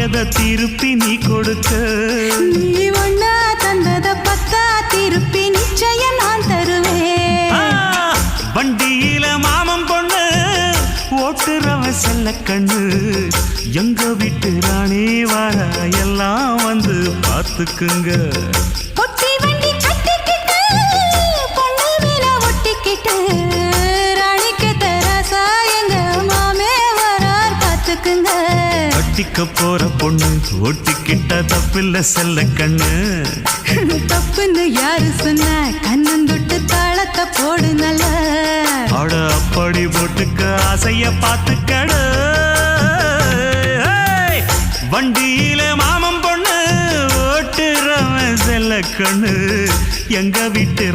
வாங்கியத திருப்பி நீ கொடுக்க. நீ ஒண்ணா தந்தத பத்தா திருப்பி நிச்சயம் நான் தருவேன். வண்டியில மாமன் பொண்ணு ஓட்டுறவன் செல்ல கண்ணு. எங்க வீட்டு ராணி வார எல்லாம் வந்து பார்த்துக்குங்க. பொட்டி வண்டி கட்டிக்கிட்டு பொண்ணு மேல ஒட்டிக்கிட்டு ராணிக்கு தராசா எங்க மாமே வரார் பார்த்துக்குங்க. கட்டிக்க போற பொண்ணு ஓட்டிக்கிட்ட தப்பில்ல செல்ல கண்ணு. தப்புன்னு யாரு சொன்ன கண்ணந்தொட்டு தாளத்தை போடு நல்ல. அட அப்படி போட்டுக்க ஆசைய பார்த்துக்கடு. வண்டியில மாமன் பொண்ணு ஓட்டுறவன் செல்ல கண்ணு. எங்க வீட்டு